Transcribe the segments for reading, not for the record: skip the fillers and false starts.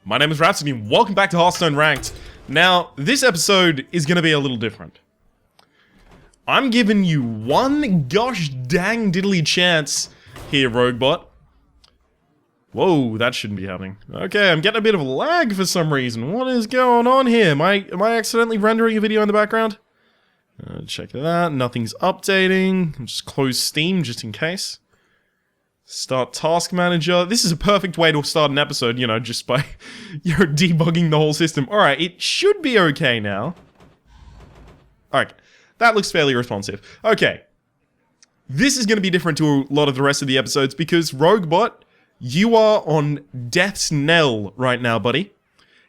My name is Rhapsody, and welcome back to Hearthstone Ranked. Now, this episode is going to be a little different. I'm giving you one gosh dang diddly chance here, Roguebot. Whoa, that shouldn't be happening. Okay, I'm getting a bit of lag for some reason. What is going on here? Am I accidentally rendering a video in the background? Check that out. Nothing's updating. Just close Steam just in case. Start Task Manager. This is a perfect way to start an episode, you know, just by debugging the whole system. Alright, it should be okay now. Alright, that looks fairly responsive. Okay. This is going to be different to a lot of the rest of the episodes because, Roguebot, you are on death's knell right now, buddy.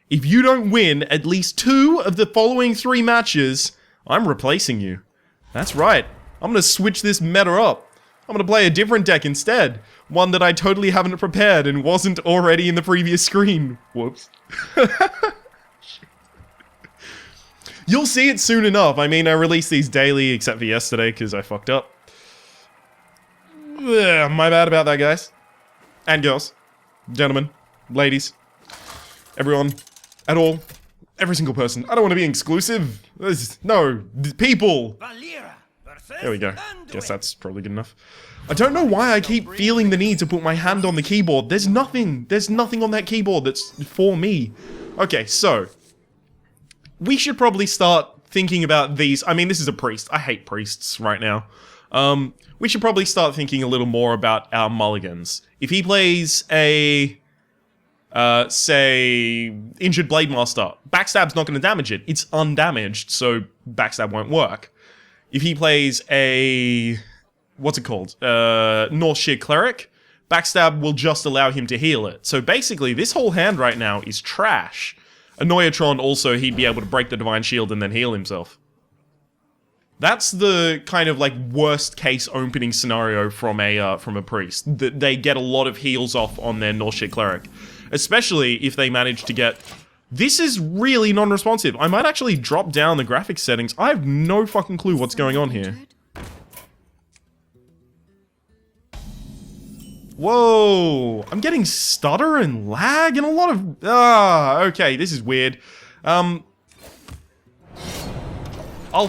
If you don't win at least 2 of the following 3 matches, I'm replacing you. That's right. I'm going to switch this meta up. I'm going to play a different deck instead. One that I totally haven't prepared and wasn't already in the previous screen. Whoops. You'll see it soon enough. I mean, I released these daily except for yesterday because I fucked up. Ugh, my bad about that, guys. And girls. Gentlemen. Ladies. Everyone. At all. Every single person. I don't want to be exclusive. No. People. There we go. Guess that's probably good enough. I don't know why I keep feeling the need to put my hand on the keyboard. There's nothing on that keyboard that's for me. Okay, so. We should probably start thinking about these. I mean, this is a priest. I hate priests right now. We should probably start thinking a little more about our mulligans. If he plays a, say, Injured Blade Master, Backstab's not going to damage it. It's undamaged, so Backstab won't work. If he plays a, what's it called? North Sheer Cleric, Backstab will just allow him to heal it. So basically, this whole hand right now is trash. Annoyatron also, he'd be able to break the Divine Shield and then heal himself. That's the kind of like worst case opening scenario from a priest. They get a lot of heals off on their North Sheer Cleric. Especially if they manage to get... This is really non-responsive. I might actually drop down the graphics settings. I have no fucking clue what's going on here. Whoa! I'm getting stutter and lag and a lot of... okay, this is weird. I'll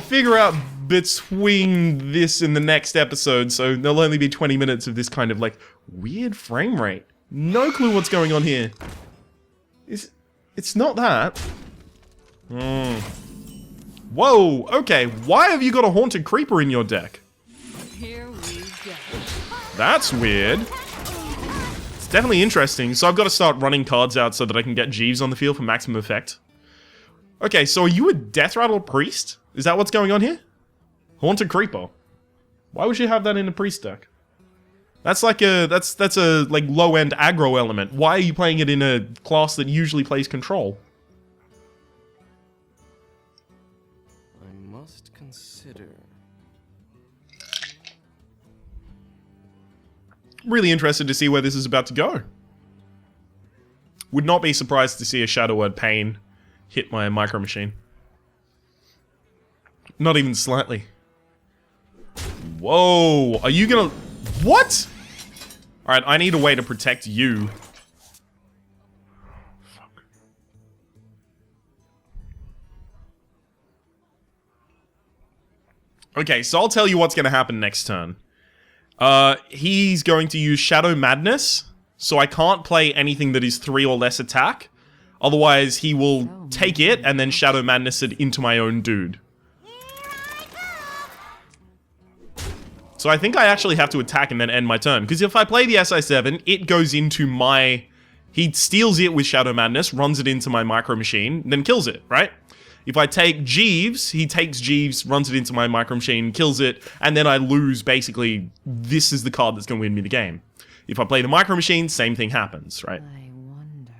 figure out between this and the next episode, so there'll only be 20 minutes of this kind of, like, weird frame rate. No clue what's going on here. It's not that. Whoa, okay, why have you got a Haunted Creeper in your deck? Here we go. That's weird. It's definitely interesting, so I've got to start running cards out so that I can get Jeeves on the field for maximum effect. Okay, so are you a Death Rattle Priest? Is that what's going on here? Haunted Creeper. Why would you have that in a Priest deck? That's like a, that's a, like, low-end aggro element. Why are you playing it in a class that usually plays control? I must consider... Really interested to see where this is about to go. Would not be surprised to see a Shadow Word Pain hit my Micro Machine. Not even slightly. Whoa, are you gonna... What? Alright, I need a way to protect you. Fuck. Okay, so I'll tell you what's gonna happen next turn. He's going to use Shadow Madness, so I can't play anything that is 3 or less attack. Otherwise, he will take it and then Shadow Madness it into my own dude. So I think I actually have to attack and then end my turn. Because if I play the SI7, it goes into my... He steals it with Shadow Madness, runs it into my Micro Machine, then kills it, right? If I take Jeeves, he takes Jeeves, runs it into my Micro Machine, kills it, and then I lose, basically, this is the card that's going to win me the game. If I play the Micro Machine, same thing happens, right? I wonder.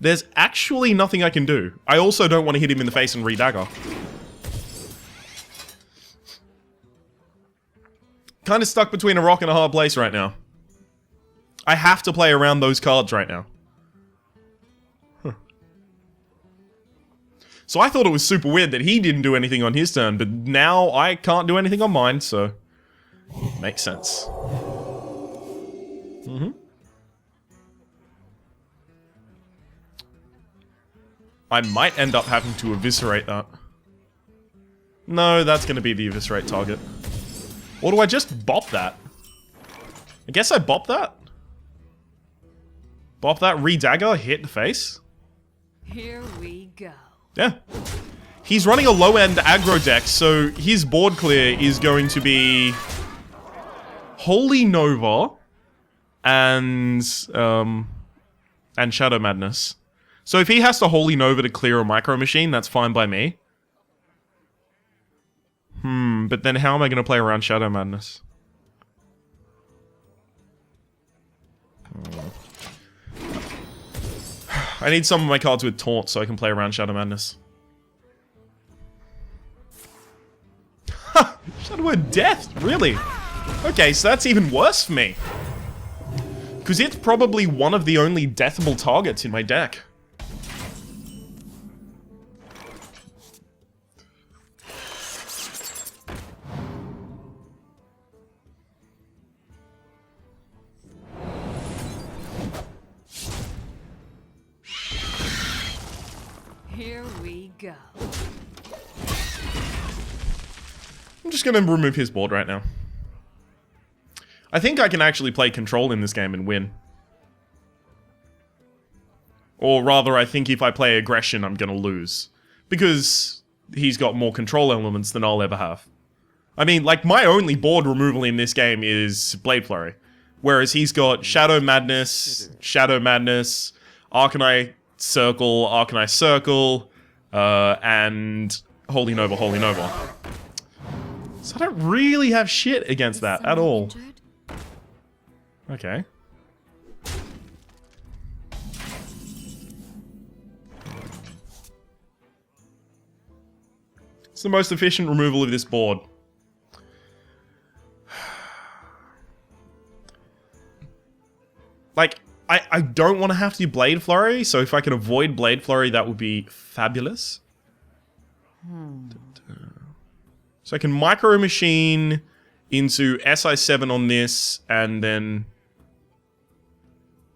There's actually nothing I can do. I also don't want to hit him in the face and re-dagger. Kind of stuck between a rock and a hard place right now. I have to play around those cards right now. Huh. So I thought it was super weird that he didn't do anything on his turn, but now I can't do anything on mine, so... Makes sense. I might end up having to eviscerate that. No, that's going to be the eviscerate target. Or do I just bop that? I guess I bop that. Bop that, re-dagger, hit the face. Here we go. Yeah. He's running a low-end aggro deck, so his board clear is going to be Holy Nova and Shadow Madness. So if he has to Holy Nova to clear a Micro Machine, that's fine by me. But then how am I going to play around Shadow Madness? I need some of my cards with Taunt so I can play around Shadow Madness. Ha! Shadow Word Death? Really? Okay, so that's even worse for me. Because it's probably one of the only deathable targets in my deck. Here we go. I'm just going to remove his board right now. I think I can actually play control in this game and win. Or rather, I think if I play aggression, I'm going to lose. Because he's got more control elements than I'll ever have. I mean, like, my only board removal in this game is Blade Flurry. Whereas he's got Shadow Madness, Arcanite Circle, and Holy Nova. So I don't really have shit against that at all. Okay. It's the most efficient removal of this board. Like, I don't want to have to do Blade Flurry, so if I can avoid Blade Flurry, that would be fabulous. So I can Micro Machine into SI7 on this, and then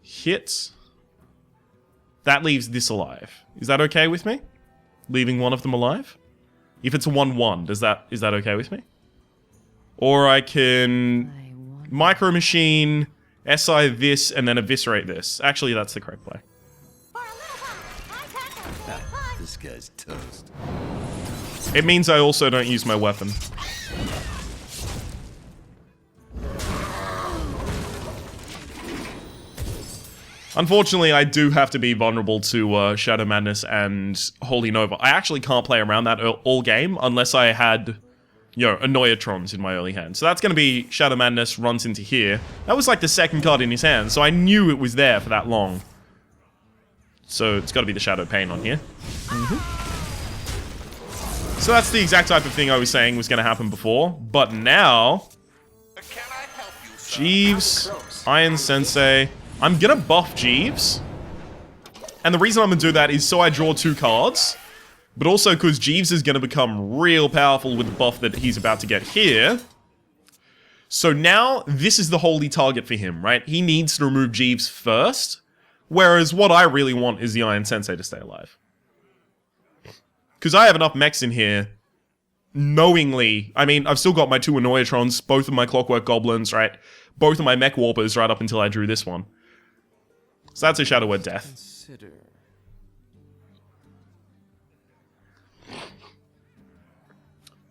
hit. That leaves this alive. Is that okay with me? Leaving one of them alive? If it's a 1-1, is that okay with me? Or I can Micro Machine, SI this, and then eviscerate this. Actually, that's the correct play. This guy's toast. It means I also don't use my weapon. Unfortunately, I do have to be vulnerable to Shadow Madness and Holy Nova. I actually can't play around that all game unless I had, you know, Annoyatrons in my early hand. So that's going to be Shadow Madness runs into here. That was like the second card in his hand, so I knew it was there for that long. So it's got to be the Shadow Pain on here. So that's the exact type of thing I was saying was going to happen before. But now, Jeeves, Iron Sensei. I'm going to buff Jeeves. And the reason I'm going to do that is so I draw 2 cards. But also because Jeeves is going to become real powerful with the buff that he's about to get here. So now, this is the holy target for him, right? He needs to remove Jeeves first. Whereas what I really want is the Iron Sensei to stay alive. Because I have enough mechs in here, knowingly. I mean, I've still got my 2 Annoyatrons, both of my Clockwork Goblins, right? Both of my Mech Warpers right up until I drew this one. So that's a Shadow Word Death. Consider.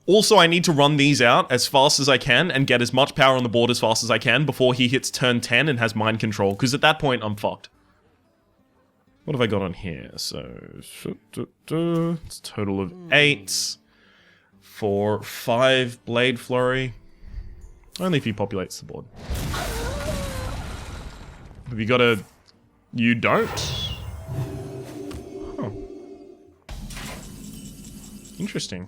Also, I need to run these out as fast as I can and get as much power on the board as fast as I can before he hits turn 10 and has mind control, because at that point, I'm fucked. What have I got on here? So, it's a total of 8 for 5 Blade Flurry. Only if he populates the board. Have you got a... You don't? Huh. Interesting.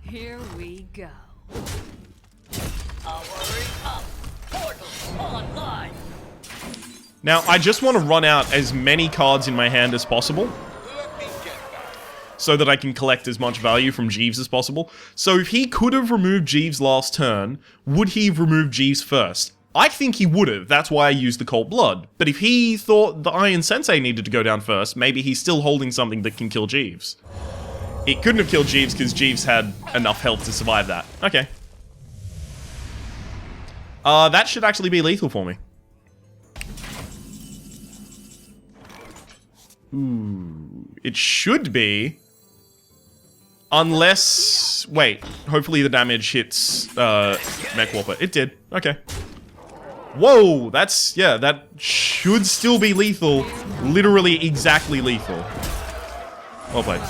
Here we go. Now, I just want to run out as many cards in my hand as possible, so that I can collect as much value from Jeeves as possible. So if he could have removed Jeeves last turn, would he have removed Jeeves first? I think he would have. That's why I used the Cold Blood. But if he thought the Iron Sensei needed to go down first, maybe he's still holding something that can kill Jeeves. It couldn't have killed Jeeves because Jeeves had enough health to survive that. Okay. That should actually be lethal for me. Ooh, it should be. Unless... Wait, hopefully the damage hits Mech Warper. It did. Okay. Whoa, that's... Yeah, that should still be lethal. Literally exactly lethal. Well played.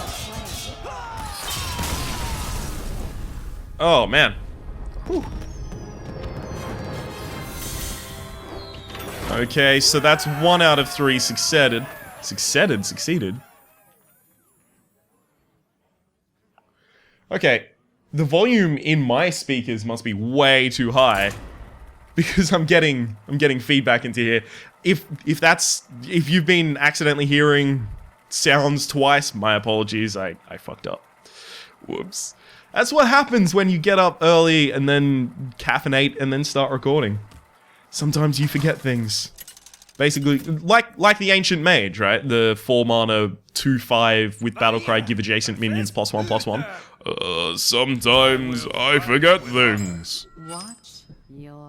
Oh, man. Whew. Okay, so that's 1 out of 3 succeeded. Succeeded? Okay, the volume in my speakers must be way too high because I'm getting feedback into here. If you've been accidentally hearing sounds twice, my apologies. I fucked up. Whoops. That's what happens when you get up early and then caffeinate and then start recording. Sometimes you forget things. Basically, like the Ancient Mage, right? The 4 mana 2/5 with Battlecry, give adjacent minions +1/+1. Sometimes I forget things.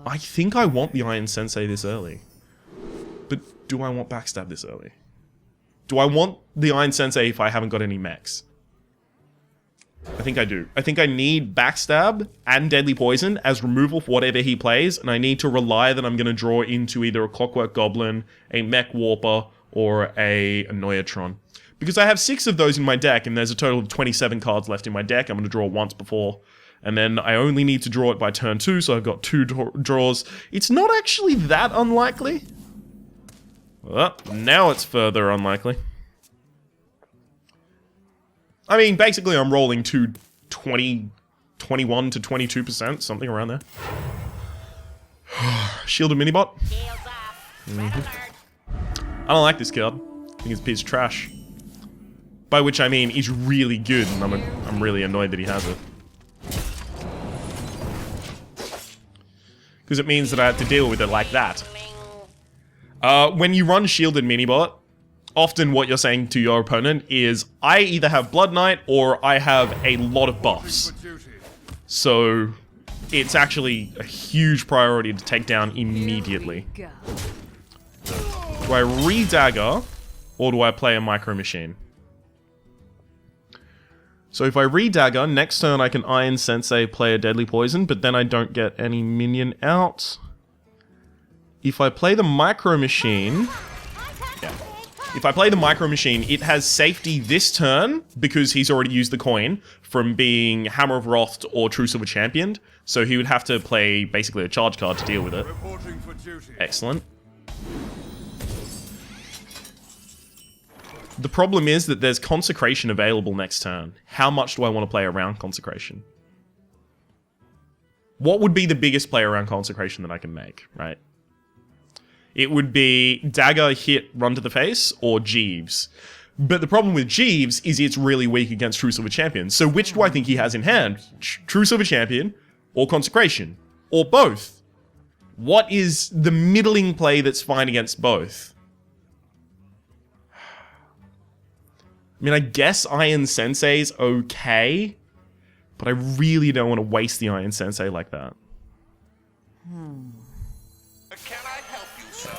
I think I want the Iron Sensei this early. But do I want Backstab this early? Do I want the Iron Sensei if I haven't got any mechs? I think I do. I think I need Backstab and Deadly Poison as removal for whatever he plays, and I need to rely that I'm going to draw into either a Clockwork Goblin, a Mech Warper, or a Annoyatron. Because I have 6 of those in my deck, and there's a total of 27 cards left in my deck. I'm going to draw once before, and then I only need to draw it by turn 2, so I've got 2 draws. It's not actually that unlikely. Well, now it's further unlikely. I mean, basically, I'm rolling to 21 to 22%, something around there. Shielded Minibot. I don't like this card. I think it's a piece of trash. By which I mean, he's really good, and I'm really annoyed that he has it. Because it means that I have to deal with it like that. When you run Shielded Minibot, often what you're saying to your opponent is, I either have Blood Knight or I have a lot of buffs. So, it's actually a huge priority to take down immediately. Do I re-dagger, or do I play a Micro Machine? So if I re-dagger, next turn I can Iron Sensei, play a Deadly Poison, but then I don't get any minion out. If I play the Micro Machine... Yeah. If I play the Micro Machine, it has safety this turn, because he's already used the coin, from being Hammer of Wrath or Truce of a Champion. So he would have to play basically a charge card to deal with it. Excellent. The problem is that there's Consecration available next turn. How much do I want to play around Consecration? What would be the biggest play around Consecration that I can make, right? It would be Dagger, Hit, Run to the Face, or Jeeves. But the problem with Jeeves is it's really weak against Truce of a Champion. So which do I think he has in hand? Truce of a Champion, or Consecration? Or both? What is the middling play that's fine against both? I mean, I guess Iron Sensei's okay, but I really don't want to waste the Iron Sensei like that. Can I help you, sir?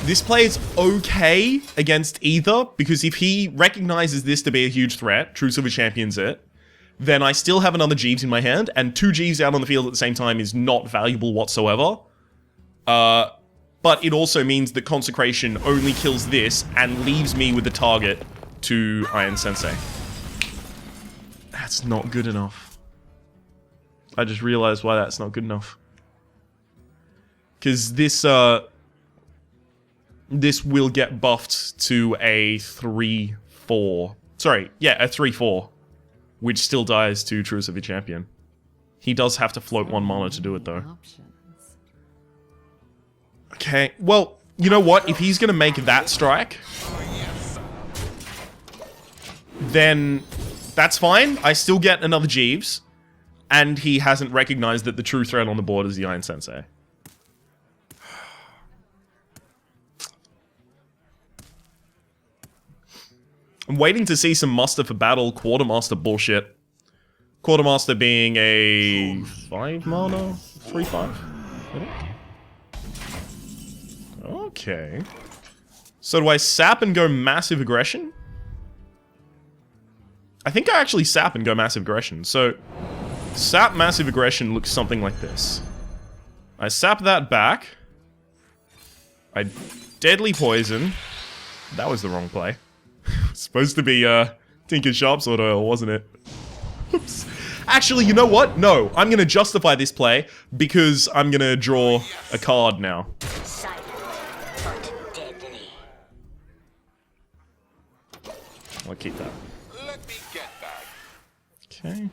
This play is okay against either, because if he recognizes this to be a huge threat, Truce of a Champion's it, then I still have another Jeeves in my hand, and 2 Jeeves out on the field at the same time is not valuable whatsoever. But it also means that Consecration only kills this and leaves me with the target to Iron Sensei. That's not good enough. I just realized why that's not good enough. Because this will get buffed to a 3/4. Sorry, yeah, a 3/4. Which still dies to Truce of a Champion. He does have to float 1 mana to do it, though. Okay, well, you know what? If he's gonna make that strike, then that's fine. I still get another Jeeves. And he hasn't recognized that the true threat on the board is the Iron Sensei. I'm waiting to see some muster for battle. Quartermaster bullshit. Quartermaster being a 5 mana? 3/5? Okay. So do I sap and go massive aggression? I think I actually sap and go massive aggression. So, sap massive aggression looks something like this. I sap that back. I deadly poison. That was the wrong play. Supposed to be Tinker's Sharpsword oil, wasn't it? Oops. Actually, you know what? No, I'm gonna justify this play because I'm gonna draw a card now. Silent, but deadly. I'll keep that. Let me get back. Okay.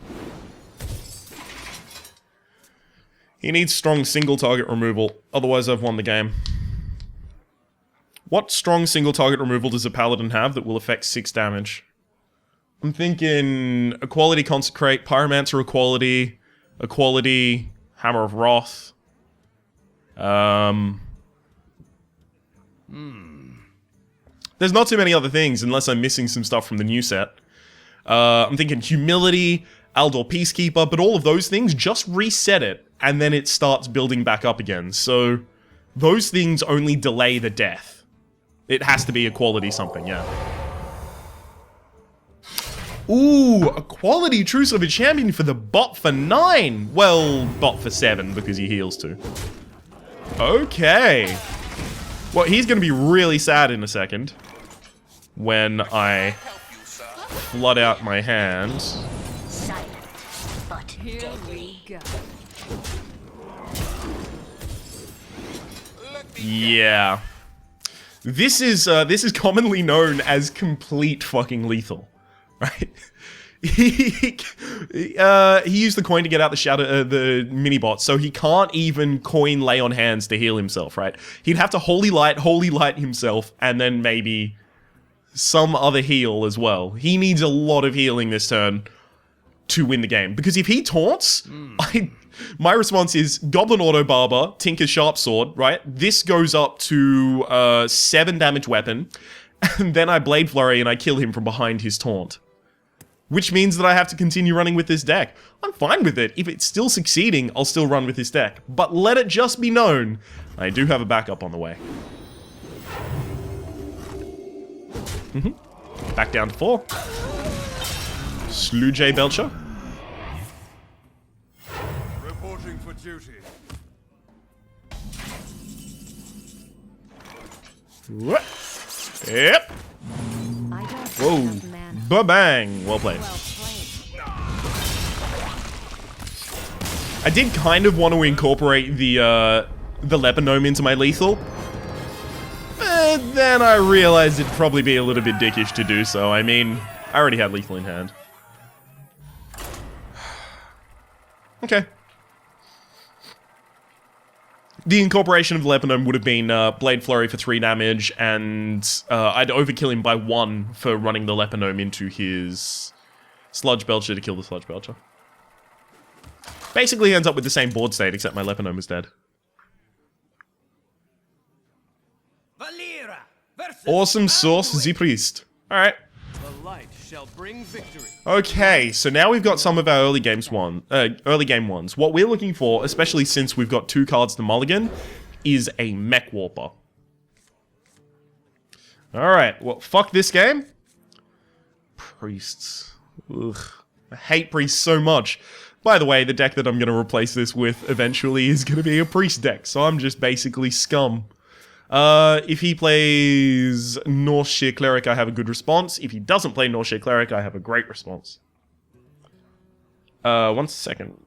He needs strong single target removal, otherwise I've won the game. What strong single target removal does a paladin have that will affect 6 damage? I'm thinking Equality Consecrate, Pyromancer Equality, Hammer of Wrath. There's not too many other things unless I'm missing some stuff from the new set. I'm thinking Humility, Aldor Peacekeeper, but all of those things, just reset it, and then it starts building back up again. So, those things only delay the death. It has to be Equality something, yeah. Ooh, Equality Truce of a Champion for the bot for 9! Well, bot for 7, because he heals too. Okay. Well, he's gonna be really sad in a second. When I Help you, sir. flood out my hand. Silent, but Here deadly. we go. Let me Yeah. This is commonly known as complete fucking lethal, right? He used the coin to get out the shadow, the mini bot, so he can't even coin lay on hands to heal himself, right? He'd have to holy light himself, and then maybe some other heal as well. He needs a lot of healing this turn to win the game, because if he taunts, my response is Goblin Auto Barber, Tinker's Sharpsword, right? This goes up to 7 damage weapon, and then I Blade Flurry and I kill him from behind his taunt. Which means that I have to continue running with this deck. I'm fine with it. If it's still succeeding, I'll still run with this deck. But let it just be known, I do have a backup on the way. Back down to 4. Slew J Belcher. Reporting for duty. Yep. I don't Whoa. have enough mana. Ba-bang. Well played. Well played. I did kind of want to incorporate the leper gnome into my lethal. But then I realized it'd probably be a little bit dickish to do so. I mean, I already had lethal in hand. Okay. The incorporation of the leper gnome would have been Blade Flurry for 3 damage, and I'd overkill him by 1 for running the leper gnome into his Sludge Belcher to kill the Sludge Belcher. Basically ends up with the same board state, except my leper gnome is dead. Valera versus Awesome sauce, Alduin. the priest. Alright. The light shall bring victory. Okay, so now we've got some of our early game ones. What we're looking for, especially since we've got 2 cards to mulligan, is a Mech Warper. Alright, well, fuck this game. Priests. Ugh. I hate priests so much. By the way, the deck that I'm going to replace this with eventually is going to be a priest deck, so I'm just basically scum. If he plays North Sheer Cleric, I have a good response. If he doesn't play North Sheer Cleric, I have a great response. 1 second.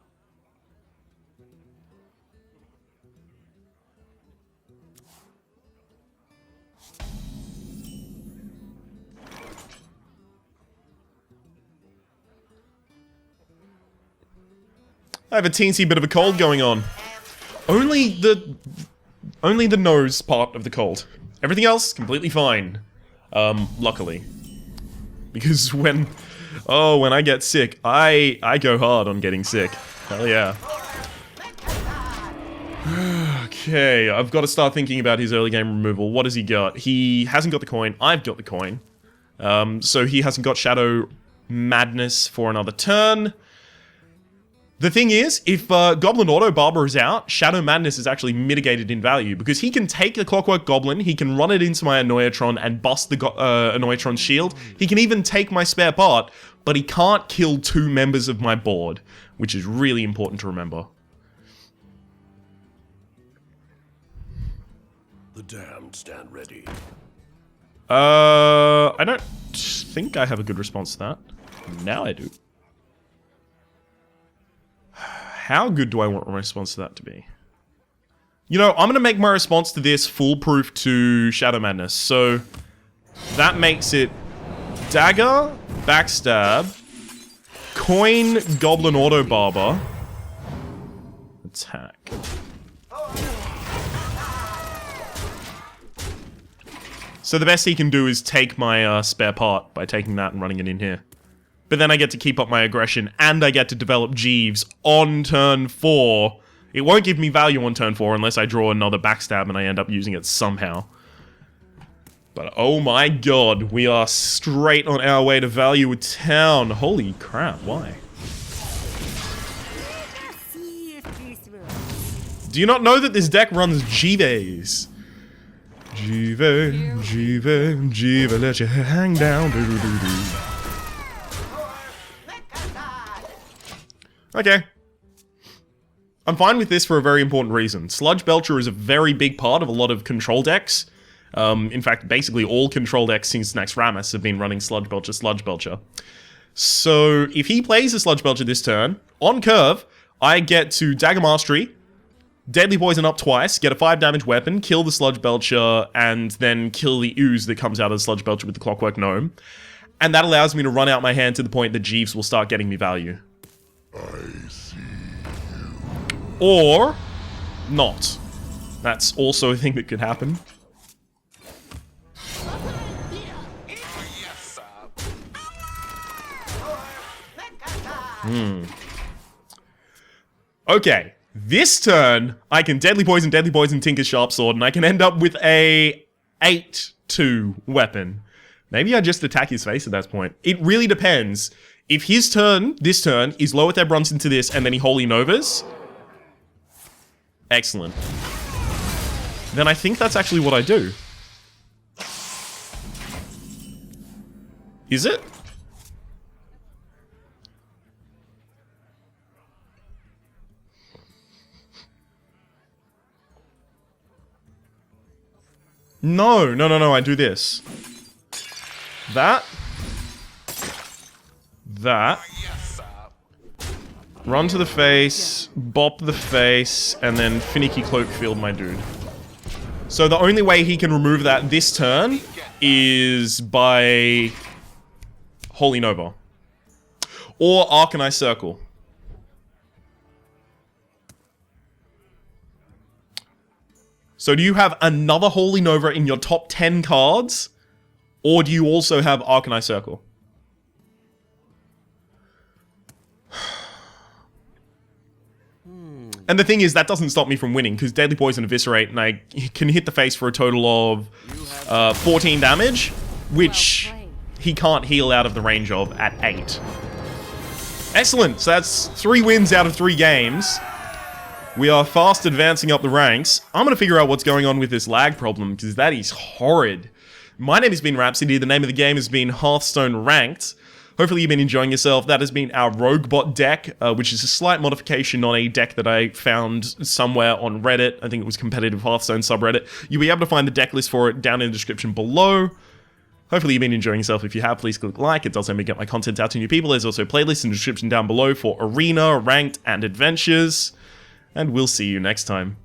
I have a teensy bit of a cold going on. Only the nose part of the cold. Everything else, completely fine. Luckily. Because when I get sick, I go hard on getting sick. Hell yeah. Okay, I've got to start thinking about his early game removal. What has he got? He hasn't got the coin. I've got the coin. So he hasn't got Shadow Madness for another turn. The thing is, if Goblin Auto Barber is out, Shadow Madness is actually mitigated in value because he can take the Clockwork Goblin, he can run it into my Annoyatron and bust the Annoyatron's shield. He can even take my spare part, but he can't kill 2 members of my board, which is really important to remember. The damned stand ready. I don't think I have a good response to that. Now I do. How good do I want my response to that to be? You know, I'm going to make my response to this foolproof to Shadow Madness. So, that makes it Dagger, Backstab, Coin, Goblin Auto Barber, Attack. So the best he can do is take my spare part by taking that and running it in here. But then I get to keep up my aggression, and I get to develop Jeeves on turn 4. It won't give me value on turn 4 unless I draw another Backstab and I end up using it somehow. But oh my god, we are straight on our way to value a town. Holy crap, why? Do you not know that this deck runs Jeeves? Jeeves, let your head hang down. Okay. I'm fine with this for a very important reason. Sludge Belcher is a very big part of a lot of control decks. In fact, basically all control decks since Naxxramas have been running Sludge Belcher. So, if he plays a Sludge Belcher this turn, on curve, I get to Dagger Mastery, Deadly Poison up twice, get a 5 damage weapon, kill the Sludge Belcher, and then kill the ooze that comes out of the Sludge Belcher with the Clockwork Gnome. And that allows me to run out my hand to the point that Jeeves will start getting me value. I see. Or not. That's also a thing that could happen. Yes, sir. Okay. This turn, I can Deadly Poison, Tinker's Sharp Sword, and I can end up with a 8-2 weapon. Maybe I just attack his face at that point. It really depends. If his turn, this turn, is Lower Theb runs into this and then he Holy Novas, excellent. Then I think that's actually what I do. Is it? No, I do this. That. Yes, sir. Run to the face, bop the face, and then Finicky Cloak Field my dude. So the only way he can remove that this turn is by Holy Nova. Or Arcanine Circle. So do you have another Holy Nova in your top 10 cards? Or do you also have Arcanine Circle? And the thing is, that doesn't stop me from winning, because Deadly Poison Eviscerate, and I can hit the face for a total of 14 damage, which he can't heal out of the range of at 8. Excellent, so that's 3 wins out of 3 games. We are fast advancing up the ranks. I'm going to figure out what's going on with this lag problem, because that is horrid. My name has been Rhapsody, the name of the game has been Hearthstone Ranked. Hopefully you've been enjoying yourself. That has been our Roguebot deck, which is a slight modification on a deck that I found somewhere on Reddit. I think it was Competitive Hearthstone subreddit. You'll be able to find the deck list for it down in the description below. Hopefully you've been enjoying yourself. If you have, please click like. It does help me get my content out to new people. There's also playlists in the description down below for Arena, Ranked, and Adventures. And we'll see you next time.